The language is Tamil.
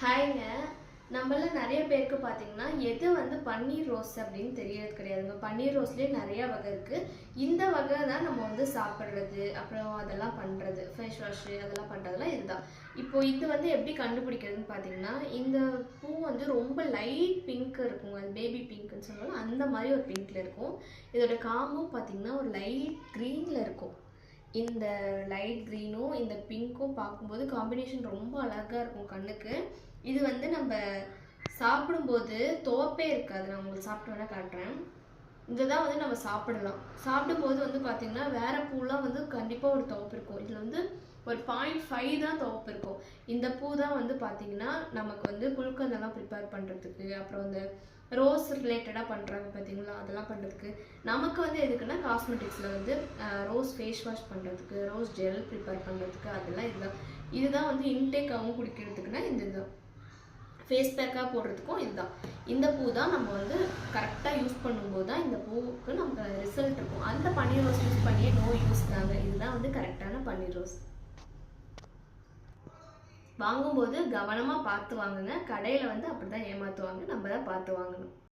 ஹாய்ங்க. நம்மள நிறைய பேருக்கு பார்த்தீங்கன்னா, எது வந்து பன்னீர் ரோஸ் அப்படின்னு தெரியறது கிடையாதுங்க. பன்னீர் ரோஸ்லேயே நிறைய வகை இருக்கு. இந்த வகை தான் நம்ம வந்து சாப்பிட்றது, அப்புறம் அதெல்லாம் பண்ணுறது, ஃபேஸ் வாஷு அதெல்லாம் பண்ணுறதுலாம் இதுதான். இப்போ இது வந்து எப்படி கண்டுபிடிக்கிறதுன்னு பார்த்தீங்கன்னா, இந்த பூ வந்து ரொம்ப லைட் பிங்க் இருக்குங்க. அது பேபி பிங்க்னு சொல்லுவாங்க. அந்த மாதிரி ஒரு பிங்க்ல இருக்கும். இதோட காம்பும் பார்த்தீங்கன்னா ஒரு லைட் க்ரீனில் இருக்கும். இந்த லைட் க்ரீனும் இந்த பிங்க்கும் பார்க்கும்போது காம்பினேஷன் ரொம்ப அழகாக இருக்கும் கண்ணுக்கு. இது வந்து நம்ம சாப்பிடும்போது துவப்பே இருக்காது. நான் உங்களுக்கு சாப்பிட்டு வேணா காட்டுறேன். இதுதான் வந்து நம்ம சாப்பிடலாம். சாப்பிடும்போது வந்து பார்த்தீங்கன்னா வேற பூலாம் வந்து கண்டிப்பாக ஒரு துவப்பு இருக்கும். இதில் வந்து ஒரு 0.5 தான் துவப்பு இருக்கும். இந்த பூ தான் வந்து பார்த்தீங்கன்னா நமக்கு வந்து குல்கந்தெல்லாம் ப்ரிப்பேர் பண்ணுறதுக்கு, அப்புறம் இந்த ரோஸ் ரிலேட்டடாக பண்ணுறாங்க பார்த்தீங்களா, அதெல்லாம் பண்ணுறதுக்கு. நமக்கு வந்து எதுக்குன்னா காஸ்மெட்டிக்ஸில் வந்து ரோஸ் ஃபேஸ் வாஷ் பண்ணுறதுக்கு, ரோஸ் ஜெல் ப்ரிப்பேர் பண்ணுறதுக்கு, அதெல்லாம் இதுதான் வந்து இன்டேக்காகவும் குடிக்கிறதுக்குன்னா இந்த இதுதான். ஃபேஸ் பேக்காக போடுறதுக்கும் இதுதான். இந்த பூ தான் நம்ம வந்து கரெக்டாக யூஸ் பண்ணும்போது தான் இந்த பூவுக்கு நமக்கு ரிசல்ட் இருக்கும். அந்த பன்னீர் ரோஸ் யூஸ் பண்ணியே நோ யூஸ் தாங்க. இதுதான் வந்து கரெக்டான பன்னீர் ரோஸ். வாங்கும்போது கவனமாக பார்த்து வாங்குங்க. கடையில் வந்து அப்படி தான் ஏமாற்றுவாங்க. நம்ம தான் பார்த்து வாங்கணும்.